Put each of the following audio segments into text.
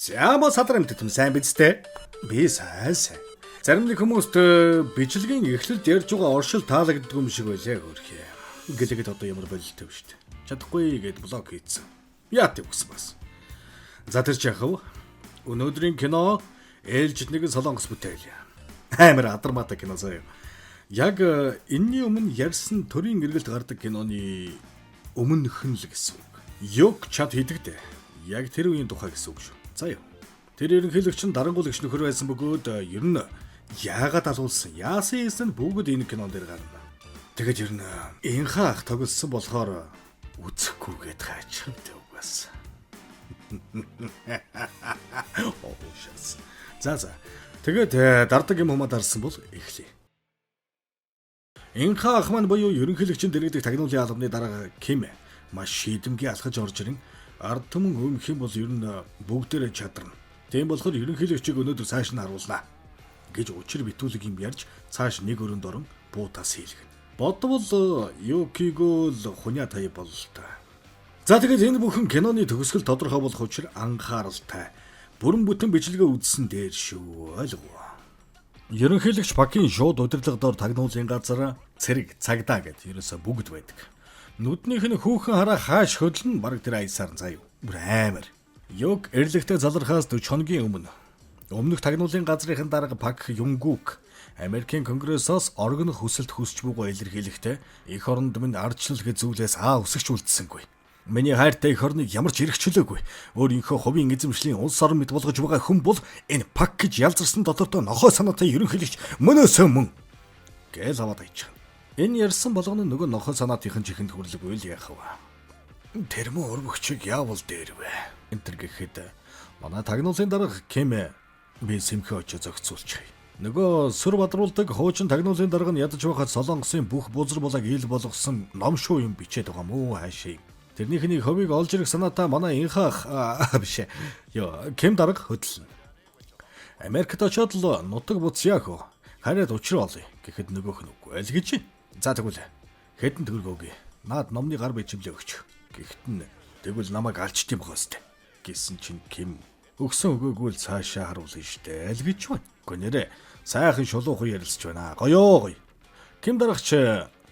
За мөн садрын тэтэм сайн биз дээ. Би сайн. Зарим нэг хүмүүст бичлэгийн эхлэлд ярьж байгаа оршил таалагддаг юм шиг байлаа хөрхий. Гэлэгэд одоо ямар болилтой вэ шүү дээ. Чадахгүй гэд блок хийцэн. Яат өгсөн бас. За тэр жахав. Өнөөдрийн кино ээлжид нэгэн солонгос бүтээл. Амар адармата кино заяа. Яг энэний өмнө ярьсан төрийн эргэлт гардаг киноны өмнөх нь л гэсэн үг. Юг чад хийдэгдэ. Яг тэр үеийн тухай гэсэн үг шүү. Заяа. Тэр ерөнхийлөгч нь дарангуулагч нөхөр байсан бөгөөд ер нь яагаад алуулсан? Яасан юм бүгд энэ кинон дээр гарна. Тэгэж ер нь инхаа ах тоглосон болохоор үзэхгүй гээд хайчхантай угаас. Оошас. За. Тэгээд дардаг юм хамаа дарсан бол эхлэе. Инхаа ах маань буюу ерөнхийлөгчийн дэргэдэг тагнуулын албаны дараа Ким маш шийдэмгий алхаж орж ирэн ард түмэн өмөх юм бол ер нь бүгдээрээ чадарна. Тийм болохоор ерөнхийлөгчийг өнөөдөр цааш нь харуулнаа гэж учир битүүлэг юм ярьж цааш нэг өрөнд орон буутаас хийлгэн. Бодвол Юкиго л хуня таяа боллоо та. За тэгээд энэ бүхэн киноны төгсгөл тодорхой болох учраас анхааралтай бүрэн бүтэн бичлэгээ үзсэн дээр шүү ойлгов. Ерөнхийлөгч Пакийн шууд удирдлага дор тагнуулын газар цэрэг цагдаа гэд ерөөсө бүгд байдаг. Нүднийх нь хүүхэн хараа хааш хөдлөн бараг тэр аясаар заяа. Бүр амар. Юг эрлэгтэй залрахаас 40 хоногийн өмнө өмнөх тагнуулын газрын дарга Пак Юнгук Америкийн Конгрессоос оргонох хүсэлт хүсч буйгаа илэрхийлэхдээ эх оронд минь ардчлал гэж зүйлээс өсөгч үлдсэнгүй. Миний хайртай эх орныг ямар ч эрхчлөөгүй. Өөрийнхөө хувийн эзэмшлийн улс орн мэд болгож байгаа хүн бол энэ Пак гэж ялзарсан дотоодоо нохой санаатай ерөнхийлөгч мөнөөсөө мөн гэж аваад аяж. Энэ ярьсан болгоно нөгөө нохой санаатынхын чихэнд хүрлэггүй л яах вэ? Тэр мөн өргөгчийг яавал дээр вэ? Энтэр гэхэд манай тагнуулын дарга Ким би сэмхэ очиж зохицуулчих. Нөгөө сүр бадруулдаг хуучин тагнуулын дарга нь ядаж байхад солонгосын бүх бузар булаг ил болгосон ном шүү юм бичээд байгаа мó хаашаа. Тэрнийхний ховыг олж ирэх санаатай манай инхаах биш. Ким дарга хөдлөн. Америкт очиод л нутаг буцъяах уу? Хараад учраа олъё гэхэд нөгөөх нь үгүй л гэж. За тэгвэл хэдэн төгрөг өгье. Наад номны гар бичмлээ өгч. Гэхэд нь тэгвэл намайг алчт юм гоостэй гэсэн чинь Ким өгсөн өгөөгүй л цаашаа харуулна штэ л гэж байна. Гүнэрэ сайхан шулуухан ярилцж байна. Гоёо. Ким даргач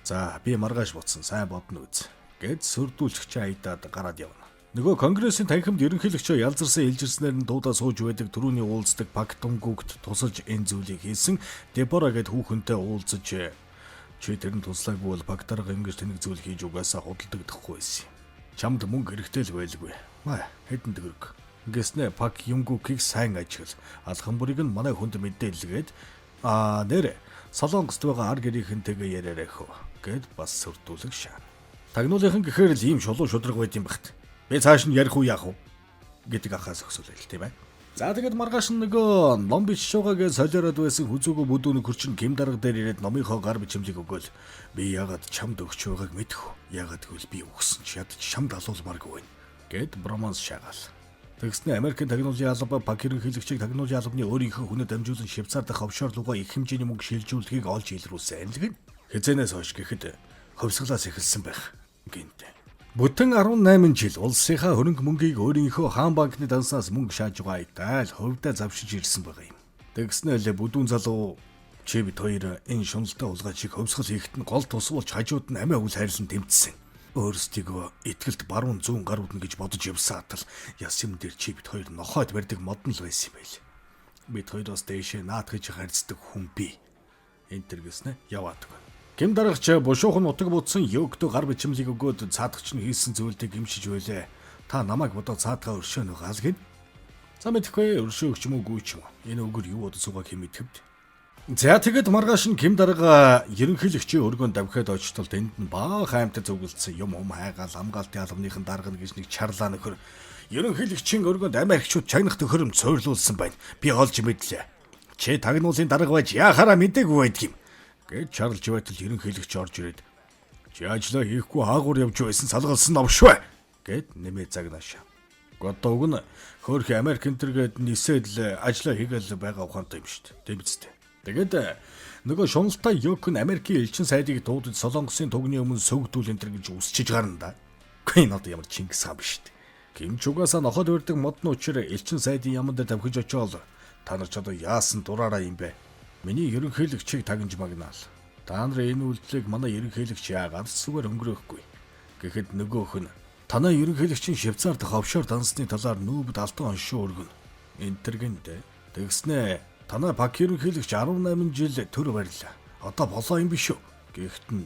за би маргааш буцсан сайн бодно үз гэд сүрдүүлэгч айдаад гараад явна. Нөгөө конгрессийн танхимд ерөнхийлөгчөө ялзарсан илжирснээр нь дуудаа сууж байдаг түрүүний уулздаг Пак Тунгугт тусалж энэ зүйлийг хийсэн Дебора гэд хүүхэнтэй уулзаж чи тэрэн туслаагүй бол Пак дарга ингэж тэнэг зүйл хийж угаасаа худалдаг гэхгүй байсан. Чамд мөнгө хэрэгтэй л байлгүй. Хэдэн төгрөг. Гэснэ Пак Юнгукийг сайн ажигл. Алхамбурыг нь манай хүнд мэдээлгээд нэр солонгост байгаа ар гэрийнхэнтэйгээ яриарай хөө гэд бас сүрдүүлэг шаа. Тагнуулынхан гэхээр л ийм шулуу шудраг байд юм багт. Би цааш нь ярих уу яах вэ гэдэг ахаас өксүүлэл тийм ээ. За тэгээд маргааш нөгөө ном бичиж байгаа гэж солиороод байсан хүзүүгөө бүдүүн хөрчин Ким дарга дээр ирээд номынхоо гар бичмлийг өгөөл. Би ягаад чамд өгч байгааг мэдэх үү? Ягаад гэвэл би өгсөн ч ядаж чамд алуулмааргүй байна гэд броманс шагаал. Тэгснэ Америкийн тагнуулын алба Пак ерөнхийлөгчийг тагнуулын албаны өөрийнхөө хүнээр дамжуулан Швейцар дахь офшор руугаа их хэмжээний мөнгө шилжүүлэхийг олж илрүүлсэн анилгын хязэнээс хойш гэхэд хөвсглаас эхэлсэн байх гэнтэй. Бүтэн 18 жил улсынхаа хөрөнгө мөнгийг өөрийнхөө хаан банкны дансаас мөнгө шааж байгаа айдаал хувьдаа завшиж ирсэн байгаа юм. Тэгснээл бүдүүн залуу чи бид хоёр энэ шуналтай улгаа чиг хөвсгөл хийхэд нь гол тусвалж хажууд нь амиа үл хайрлан тэмцсэн. Өөрсдийгөө итгэлд баруун зүүн гар үднэ гэж бодож явсан атал яс юм дээр чи бид хоёр нохойд барьдаг модон л байсан юм байл. Бид хоёроос дэшээ наатгаж харьцдаг хүн би. Энтэр гэснэ яваад гоо. Ким даргач бушуухан нутаг буцсан Югтө гар бичмлийг өгөөд цаадагч нь хийсэн зүйлийг гимшиж байлаа. Та намайг бодоо цаадгаа өршөөнө гал гин. За мэдхгүй өршөө өгч юм уугүй ч юм. Энэ өгөр юу бодож суугаа хэм итгэвд. За тэгэд маргааш нь Ким дарга ерөнхийлөгчийн өргөнд давхиад очтол тэнд нь баа хаймтар зүгэлсэн юм хайгаал амгаалтын албаныхан дарга гэж нэг чарлаа нөхөр ерөнхийлөгчийн өргөнд Америкчууд чагнах төхөрөм цойрлуулсан байна. Би олж мэдлээ. Чи тагнуулын дарга байж яхаараа мэдээгүй байдаг юм. Гэж чарлж байтал ерөнхийлөгч орж ирээд чи ажлаа хийхгүй хаагуур явж байсан салгалсан новшвэ гэд нэмээ загнааша. Годдог нь хөөрхи Америк энтергээд нисээд л ажлаа хийгээл байгаа ухаантай юм шүү дээ. Дэмцтэй. Тэгээд нөгөө шуналтай Юк нь Америкийн элчин сайдыг дуудаж солонгосын тугны өмнө сөгдүүл энтер гэж үсчиж гарна да. Гэхдээ энэ одоо ямар Чингис хаан биш дээ. Ким чугаасаа ноход өрдөг модны учир элчин сайдын яманд тавхиж очиол та нар ч одоо яасан дураараа юм бэ? Миний ерөнхийлөгчийг тагнаж магнаал. Та нар энэ үйлдэлийг манай ерөнхийлөгч яагаад зүгээр өнгөрөөхгүй. Гэхэд нөгөөх нь танай ерөнхийлөгчийн Швейцарт ховшоор дансны талаар нүүбд алтан оншоо өргөн. Энтэргэнтэй. Тэгснэ танай пак ерөнхийлөгч 18 жил төр барьлаа. Одоо болоо юм биш үү? Гэхдээ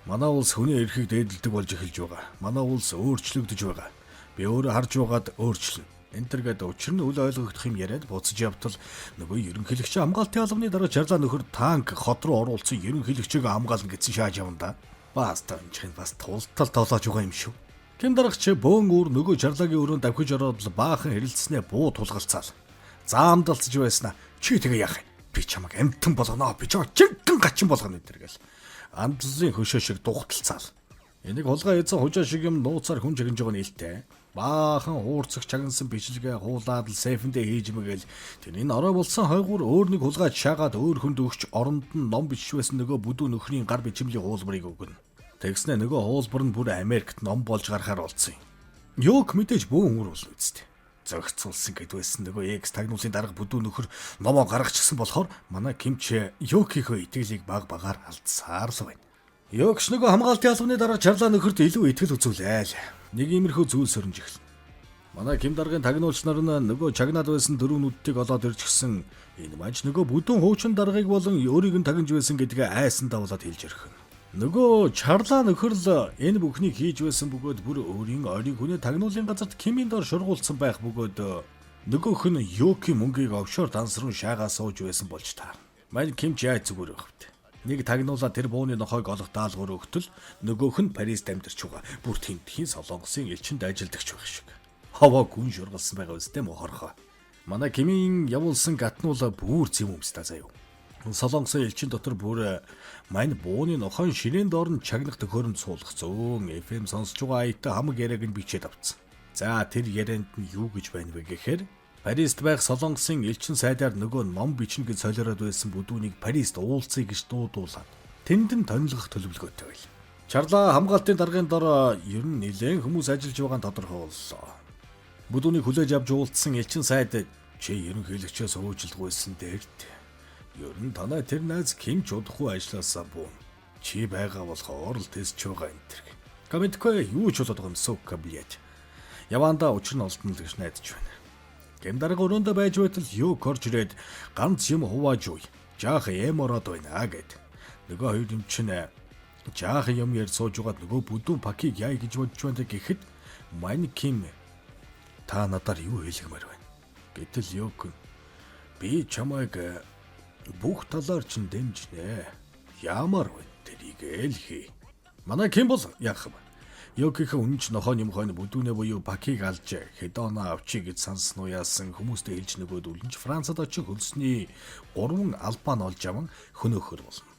манай улс хүний эрхийг дээдэлдэг болж эхэлж байгаа. Манай улс өөрчлөгдөж байгаа. Би өөрөө харж байгаад өөрчлөн. Энтергээд учир нь үл ойлгогдох юм яриад буцаж явтал нөгөө ерөнхийлөгчийн хамгаалтын албаны дараа жарлаа нөхөр танк хот руу оруулсан ерөнхийлөгчийг хамгаална гэсэн шааж явна да. Бас таанчийн бас тултал тоолоож байгаа юм шүү. Ким дарагч бөөн өөр нөгөө жарлаагийн өрөөнд давхиж ороод баахан хэрэлцснээ буу тулгалцаал. Заамдалцж байснаа чи тэгээ яах вэ? Би чамайг амтан болгоно. Би чамайг жинхэнэ гачин болгоно гэдэргээл. Амдлын хөшөө шиг дугталцаал. Энийг хулгай эзэн хужаа шиг юм нууцаар хүн чигнж байгаа нээлттэй. Баахан уурцах чагнасан бичлэгээ хуулаад л сейфэндээ хийж мэгэл тэрний орой болсон хойгуур өөр нэг хулгайд шаагаад өөр хүнд өгч оронд нь ном бичвэсэн нөгөө бүдүү нөхрийн гар бичмлийн хуулбарыг өгнө. Тэгснэ нөгөө хуулбар нь бүр Америкт ном болж гарахаар болсон юм. Ёг мэдээж бөөн өөр болно үсттэй. Зөгцүүлсэн гэд байсан нөгөө X тагнуулын дарга бүдүү нөхөр номоо гаргачихсан болохоор манай Кимч Ёкийнхөө итгэлийг баг багаар алдсаар л байна. Ёгч нөгөө хамгаалтын албаны дараа чарлаа нөхөрт илүү итгэл үзүүлээл. Нэг иймэрхүү зүйл сөрнж эхэлнэ. Манай Ким даргын тагнуулч нар нь нөгөө чагнаад байсан дөрвөн нүдтийг олоод ирчихсэн. Энэ маж нөгөө бүдүүн хуучин даргыг болон өөрийг нь тагнаж байсан гэдгээ айсан давлаад хэлж ирхэн. Нөгөө чарлаа нөхөр л энэ бүхнийг хийж байсан бөгөөд бүр өөрийн ойрын хүнээ тагнуулын газарт Кимийн дор шургуулсан байх бөгөөд нөгөөх нь Ёкийн мөнгийг офшор данс руу шаагаа сууж байсан болж таарна. Манай Кимч яа зүгээр байх вэ? Нэг тагнуулаа тэр бууны нохойг олох даалгавар өгтөл нөгөөх нь Парист амьдарч байгаа. Бүр тентхийн Солонгосын элчинд ажилдагч байх шиг. Хаваа гүн шургалсан байгаа үстэй мохорхоо. Манай Кимийн явуулсан гатнуула бүр зэм өмстэй заяа. Солонгосын элчин дотор бүр мань бууны нохойн ширээн доор нь чагнах төхөөрөмж суулгах зөөн FM сонсож байгаа аятаа хамаг яриаг нь бичээд авцсан. За тэр ярианд нь юу гэж байна вэ гэхээр Парист байх Солонгосын элчин сайдаар нөгөө ном бичнэ гэж солиороод байсан бүдүүнийг Парист уулзъя гэж дуудуулаад тэнд нь тонилгох төлөвлөгөөтэй байл. Чарлаа хамгаалтын даргын дор ер нь нэлээд хүмүүс ажиллаж байгаа нь тодорхой боллоо. Бүдүүнийг хүлээж авч уулзсан элчин сайд чи ерөнхийлөгчөөс уужилдаггүйсэн дээрт. Ер нь танай тэр найз Кимч удахгүй ажилласаа бүү. Чи байгаа болохоор л тэсч байгаа энэ төр. Комментгүй юу ч болоод байгаа юм сука блять. Яванда учир нь олдно л гэж найдаж байна. Ким дарга өрөөндөө байж байтал юу корж ирээд ганц юм хувааж уй. Жаах эмороод байна гэд. Нөгөө хоёр юм чинь жаах юм яар сууж угаад нөгөө бүдүүн пакийг яа гэж бодож байна гэхэд мань Ким та надаар юу хэлгмээр байна. Гэтэл Ёк би чамайг бүх талаар чинь дэмжнэ. Яамаар байна тэрийг л хий. Манай Ким бол яах вэ? Ёкийнхээ үнч нохойн юм хойно бүдүүнээ буюу пакийг алж хедона авчи гэж сансан уу яасан хүмүүстэй хэлж нөгөөд үлэнч Францад очих хөлсний 3 албан олж аван хөнөөхөр болно.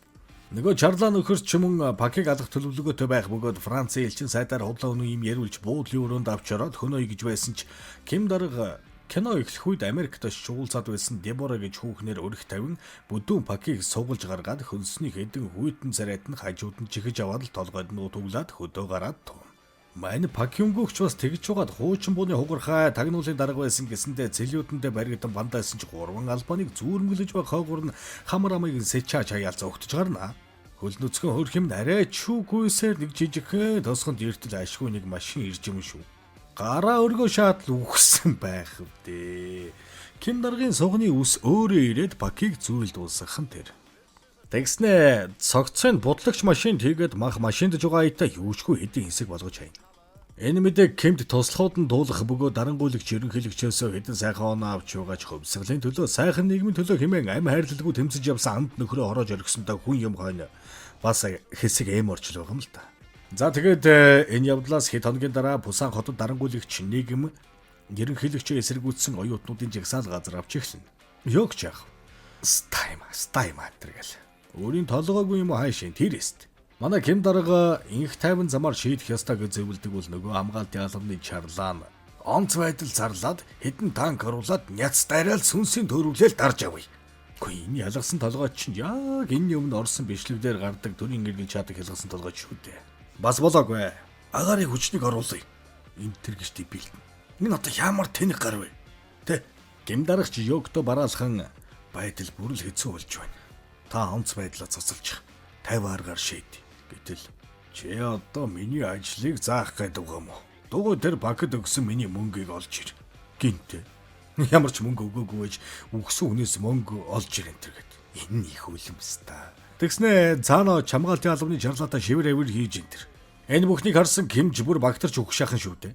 Нөгөө чарлаа нөхөр ч мөн пакийг алах төлөвлөгөөтэй байх бөгөөд Францын элчин сайдаар худлаа өнөө юм яриулж буудлын өрөөнд авч ороод хөнөөе гэж байсан ч Ким дарга кино эхлэх үед Америкт очиж уулзаад байсан Дебора гэж хүүхнэр өрх тавин бүдүүн пакийг сугалж гаргаад хөлсний хэдэн хүйтэн царайд нь хажууд нь чихэж аваад л толгойд нь туглаад хөдөө гараад тун. Мань пакюнгөгч бас тэгж угаад хуучин бууны хугархай тагнуулын дарга байсан гэсэндээ цэлиудэндээ баригдан бандайсан ч 3 албаныг зүүрмгэлж байх хойгуур нь хамар амыг сэчаа чаяалцаа өгтөж гарна. Хөл нүцгэн хөрх юм арай чүүгүйсээр нэг жижигхэн тосгонд эртэл ашгүй нэг машин ирж юм шүү. Гараа өргөө шаатал үхсэн байх вдээ. Ким даргын сугны ус өөрөө ирээд пакийг зүүрэлд дуусгах нь тэр. Тэгснэ цогцын будлагч машинд хийгээд мах машинд жугаа итаа юучгүй хэдийн хэсэг болгож хайна. Энэ мэдээг Кимд туслахууд нь дуулах бөгөөд дарангуйлагч ерөнхийлөгчөөсөө хэдэн сайхан оноо авч яваач хөвсгөлийн төлөө сайхан нийгмийн төлөө хэмээн амь хайрлалгүй тэмцэж явсан амт нөхрөө ороод орхисонтой хүн юм хойно бас хэсэг эм орчил байгаа юм л та. За тэгээд энэ явдлаас хэд хоногийн дараа Бусан хотод дарангуйлагч нийгэм ерөнхийлөгчөө эсэргүүцсэн оюутнуудын жагсаал газар авч эхэлнэ. Ёгч яах? Стайма тэргээл. Өөрийн толгойгүй юм хайшин тэрэст. Манай Ким дарга инх тайван замаар шийдэх ёстой гэж зөвлөдөг бол нөгөө хамгаалтын албаны чарлаа нь онц байдал зарлаад хэдэн танк оруулаад няц дайраал сүнсийн төрүүлэл дарж авъя. Гэхдээ энэ ялгсан толгой чинь яг энэ өмнө орсон бичлэгдээр гардаг төрийн гэргэл чадах ялгсан толгой шүү дээ. Бас болоогүй. Агаарыг хүчнийг оруулъя. Энэ тэр гэж бэлдэн. Энэ одоо ямар тэнэг гар вэ? Тэ гимдарагч Йогто бараалхан байдал бүр л хэцүү болж байна. Та онц байдлаа цуцалж 50 аргаар шийд. Гэтэл чи одоо миний ажлыг заах гэдэг юм уу? Дугуй тэр бакд өгсөн миний мөнгийг олж ир. Гинтээ. Ямар ч мөнгө өгөөгүй байж үгсэн хүнээс мөнгө олж ир энэ гэд. Энэ их үлэмстэй. Тэгснэ цаана чамгаалтын албаны жарлаатаа шивэр эвэр хийж ин тэр. Энэ бүхнийг харсан Кимж бүр багтарч өгөх шахан шүү дээ.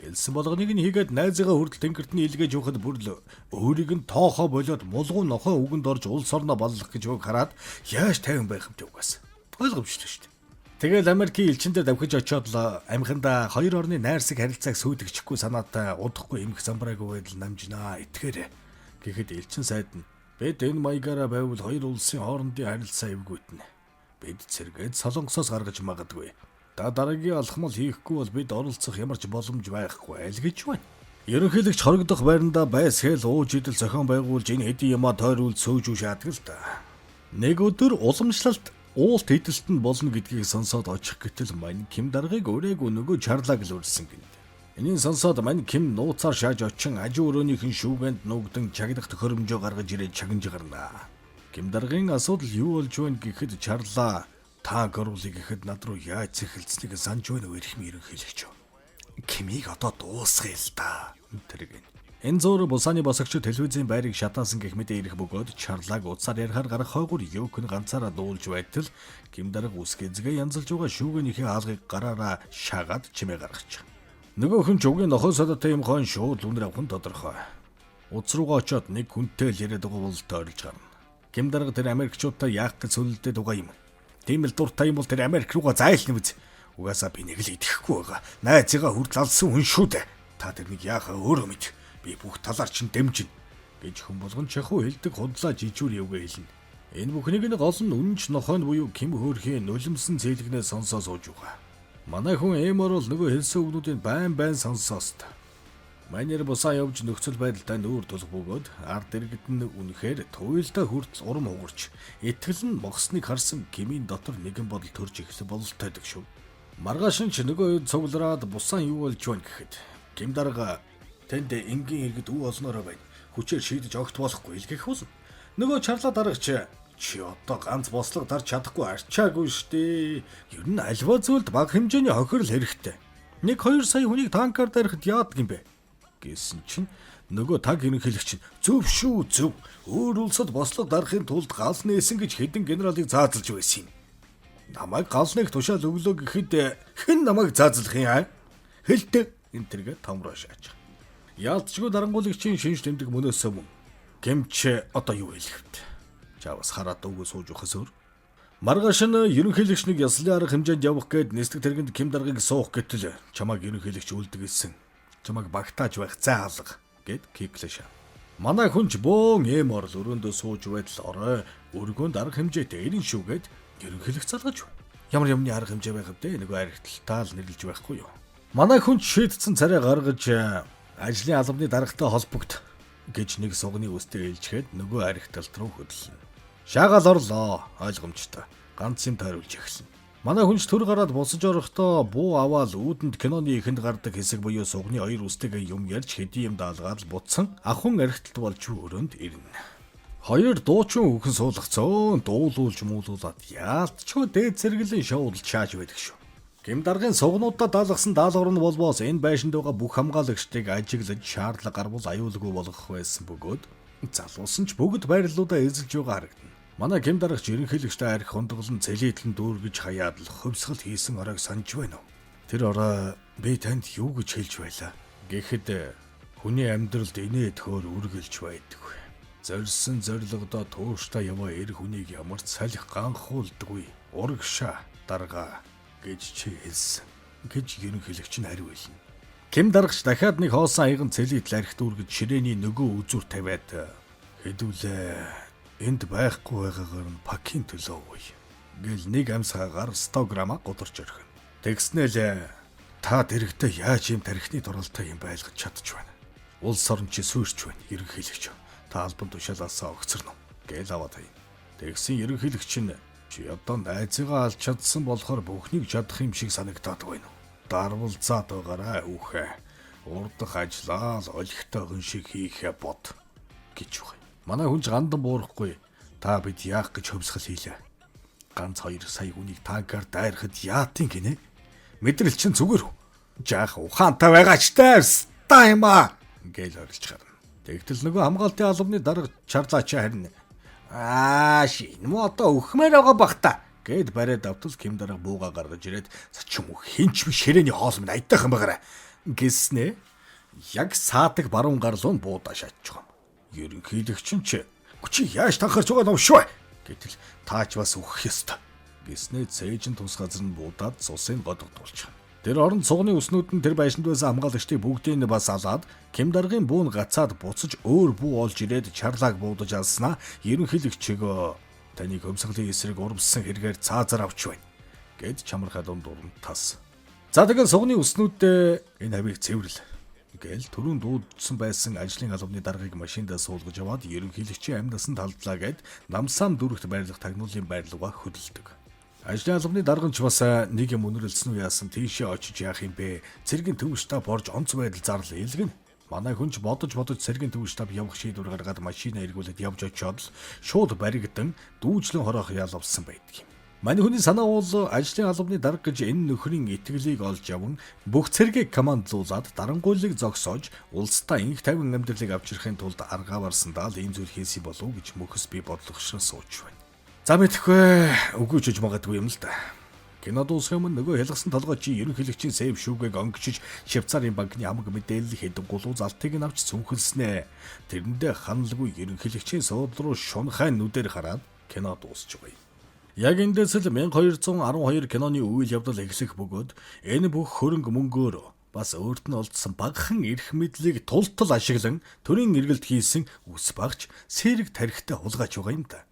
Элсэн болгоныг нь хийгээд найзыгаа хүртэл тэнгэрт нь илгээж явахад бүр л өөрийг нь тоохоо болоод мулгуу нохоо үгэнд орж улс орноо баллах гэж үг хараад яаж тайван байх юм бэ угаас. Ойлгомжтой шүү дээ. Тэгэл Америкийн элчиндээ давхиж очиод л амханда хоёр орны найрсаг харилцааг сүйдэгчихгүй санаатай удахгүй эмх замбраагүй байдал намжинаа итгээрэ. Гэхэд элчин сайд нь бид энэ маягаараа байвал хоёр улсын хоорондын харилцаа эвгүйтнэ. Бид цэргээд солонгосоос гаргаж магадгүй. Дараагийн алхмал хийхгүй бол бид оролцох ямар ч боломж байхгүй аль гэж байна. Ерөнхийлөгч хорогдох байранда байсгээл ууж идэл зохион байгуулж энэ хэдийн юмаа тойруулж сөөж шаадаг л да. Нэг өдөр уламжлалт уулт хэдэлт нь болно гэдгийг сонсоод очих гэтэл мань Ким даргаыг өрөөгүй нөгөө чарлаг л үрсэн гинэ. Энийн сонсоод мань Ким нууцаар шааж очин ажи өрөөнийхэн шүүгэнд нүгдэн чагнах төхөөрөмжөө гаргаж ирээд чагнж гарнаа. Ким даргын асуудал юу болж байна гэхэд чарлаа та гөрүүлэг гэхэд над руу яаж цэхэлцнийг санаж байна вэ гэх мэт ерөнхийлөгч. Кимийг одоо дуусгая л да. Тэрэг. Энэ зур бусааны босогч телевизийн байрыг шатаасан гэх мэт ирэх бөгөөд чарлаг уцаар ярихаар гарах хойгуур Йокн ганцаараа дуулж байтал Ким дарга үсгэзгээ янзалж байгаа шүүгийнхээ хаалгыг гараараа шагаад чимээ гаргачих. Нөгөө хүн ч угийн нохой содотой юм хон шууд үнэр авах нь тодорхой. Уц руугаа очиод нэг хүнтэй л яриад байгаа бол тойролж гарна. Ким дарга тэр Америкчуудтай яах гэж сүлдээд байгаа юм. Тийм л дуртай юм бол тэр Америк руугаа зайлна биз. Угаасаа би нэг л идэхгүй байгаа. Найзыгаа хүртэл алсан хүн шүү дээ. Та тэрнийг яахаа өөрөө мэд. Би бүх талаар чинь дэмжин гэж хүн болгон чахуу хэлдэг худлаа жижүүр явгээ хэлнэ. Энэ бүхнийг нь гол нь үнэнч нохойн буюу Ким хөөрхийн нулимсэн цэлгнээ сонсоо сууж байгаа. Манай хүн эмор бол нөгөө хэлсэн үгнүүдийг байн сонсоос та. Манер бусаа явж нөхцөл байдалтай нүүр тулах бөгөөд ард иргэд нь үнэхээр туйлдаа хүртэл урам хугарч итгэл нь могсныг харсан Кимийн дотор нэгэн бодол төрж ихсэн бололтойдаг шүү. Маргааш нь ч нөгөө цуглараад бусаа юу болж байна гэхэд Ким дарга тэнд энгийн иргэд үе олноороо байна. Хүчээр шийдэж огт болохгүй л гэх үз. Нөгөө чарлаа даргач чи одоо ганц бослого дарж чадахгүй арчаагүй штэ. Ер нь альва зүйлд бага хэмжээний хохирол хэрэгтэй. 1-2 сая хүнийг танкаар дарихад яадаг юм бэ? Гэсэн чинь нөгөө таг ерөнхийлөгч зөв шүү зөв. Өөр улсад бослого дарахын тулд гал нээсэн гэж хэдэн генералыг заазалж байсан юм. Намайг галныг тушаал өглөө гэхэд хэн намайг заазлах юм аа? Хэлтэй энэ тэргээ томроо шааж. Яалтчгүй дарангуулагчийн шинж тэмдэг мөнөөсөө мөн. Кимч одоо юу хэлэх вэ? Чавас хараад өгөө сууж ухас өөр. Маргааш нь ерөнхийлөгч нэг яслын арга хэмжээнд явах гээд нэстэг тэргэнд Ким даргыг суух гэтэл чамайг ерөнхийлөгч үлдгэсэн. Чамайг багтааж байх зай алга гэд киклэш. Манай хүнч бөөн эмор л өрөөндөө сууж байтал орой өргөнд арга хэмжээтэй ирэн шүүгээд ерөнхийлөгч залгаж байна. Ямар юмны арга хэмжээ байх вэ? Нөгөө аригталтаа л нэрлэж байхгүй юу? Манай хүнч шийдсэн царай гаргаж ажлын албаны даргатай холбогд гэж нэг сугны үстэй ээлжгээд нөгөө аригталт руу хөдлөнө. Шаагаал орлоо ойлгомжтой. Ганц юм тойруулж эхэлнэ. Манай хүнч төр гараад босож орохдоо буу аваад үүдэнд киноны ихэнд гардаг хэсэг буюу сугны хоёр үстэйгээ юм ярьж хэдийн юм даалгаад бутсан ахын аригталт болж өрөөнд ирнэ. Хоёр дуучин хүүхэн суулгацсан дуулуулж муулуулад яалтчгүй дээд зэрэглэн шоудалж шааж байдаг шүү. Ким даргын сугнуудаа даалгасан даалгавар нь болбоос энэ байшинд байгаа бүх хамгаалагчдыг ажиглаж шаардлага гарбал аюулгүй болгох байсан бөгөөд залуусан ч бүгд байрлалуудаа эзэлж байгаа харагдана. Манай Ким даргач ерөнхийлөгчтэй арих хонdoглон цэлийдлэн дүүргэж хаяад л хувьсгал хийсэн ороог санаж байна уу? Тэр орой би танд юу гэж хэлж байлаа? Гэхэд хүний амьдралд инээ төхөөр үргэлж байдаг. Зорьсон зорилгодоо тууштай яваа эр хүнийг ямар ч салхи ганхуулдаггүй. Урагшаа дарга гэж чи хэлсэн. Гэж ерөнхийлөгч нь хариу хэлнэ. Ким даргач дахиад нэг хоосон аяган цэлийдл архит үргэж ширээний нөгөө үзүүр тавиад хэдүүлээ энд байхгүй байгаагаар нь пакийн төлөө үе. Гэл нэг амсгаагаар 100 грамма гударч орхино. Тэгснээл та дэрэгтэй яаж юм тархины дуралтай юм байлгаж чадчих байна. Улс орн чи сүрч байна ерөнхийлөгч. Та албан тушаалаасаа огцорно. Гэл аваад хай. Тэгсэн ерөнхийлөгч нь чи одоо найзыгаа алж чадсан болохоор бүхнийг чадах юм шиг санагдаад байна. Дарвал заад байгаарай үхэ. Урдах ажлаа л олигтой хүн шиг хийхээ бод гэж байна. Манай хүн ч гандан буурахгүй. Та бид яах гэж хөвсгөл хийлээ. Ганц 2 сая хүнийг танкаар дайрахад яатын гинэ? Мэдрэл чинь зүгээр. Жаах ухаантай байгаа ч тайма гэж орилж гарна. Тэгтэл нөгөө хамгаалтын албаны дарга чарлаач харин шинэ мо одоо өхмээр байгаа бах та гэд бариад автал Ким дарга бууга гаргаж ирээд чим хинч биш ширээний хоол минь айдах юм байгаарай гэснэ. Яг саадаг баруун гарлуун буудаа шатж байгаа. Ерөнхийлөгч ч чи яаж танхарч байгаа юм шүү гэтэл таач бас өгөх ёстой гэснэ. Цээжин тус газар нь буудаад цусын годогдуулж байгаа. Тэр орон цугны өснүүд нь тэр байшинд байсан хамгаалагчдыг бүгдийг нь бас алаад Ким даргын бүүн гацаад буцаж өөр бүү олж ирээд чарлааг буудаж алснаа. Ерөнхийлөгчөө таныг хөмсгөлийн эсрэг урамссан хэрэгээр цаазаар авч байна гэд чамархай дунд тас. За тэгээд цугны өснүүдээ энэ хавийг цэвэрлэ гээл түрүүн дуудсан байсан ажлын албаны даргаыг машиндаа суулгаж аваад ерөнхийлөгчийн амьдсан талдлаа гэд намсаам дүүрэгт байрлах тагнуулын байрлалгаа хөдөлдөг. Ажлын албаны дарга ч бас нэг юм өнөрлсөн уу яасан тийшээ очиж яах юм бэ? Цэргийн төв штаб орж онц байдал зарлал илгэн. Манай хүн ч бодож цэргийн төв штаб явах шийдвэр гаргаад машинаа эргүүлээд явж очиод л шууд баригдан дүүжлэн хороох ялвсан байдаг юм. Манай хүний санаа бол ажлын албаны дарга гэж энэ нөхрийн итгэлийг олж яван бүх цэргийг командлуулад дарангуйлыг зогсоож улстай инх тайван амьдралыг авчрахын тулд аргаа барсандаа л ийм зүйл хийсэн болов уу гэж мөхөс би бодлогошин сууж байна. За мэдхгүй үгүй ч гэж магадгүй юм л да. Кино дуусах юм нөгөө хэлгсэн толгой чи ерөнхийлөгчийн сэв шүүгийг онгичиж Швейцарын банкны хамаг мэдээлэл хэдэн гулуу залтыг нь авч цүнхэлснэ. Тэрэндээ ханалгүй ерөнхийлөгчийн сууд руу шунхай нүдээр хараад кино дуусч байгаа юм. Яг эндээс л 1212 киноны үйл явдал эхлэх бөгөөд энэ бүх хөрөнгө мөнгөөр бас өөрт нь олдсон багахан эрх мэдлийг тултал ашиглан төрийн эргэлт хийсэн үс багч сэрэг тарихтай хулгайч байгаа юм да.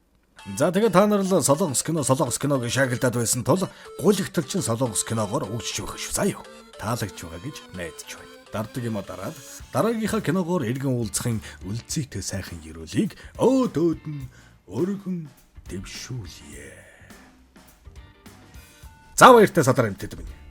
За тэгээд та нар л солонгос киног шагналдаад байсан тул гуйлгталчин солонгос киногоор өгчж байх шүү. За юу. Таалагч байгаа гэж найдаж байна. Дардаг юм дараад дараагийнхаа киногоор эргэн уулзахын үлцийтэй сайхан ерөөлийг өөд нь өргөн дэвшүүлье. За баяртай садар амтд минь.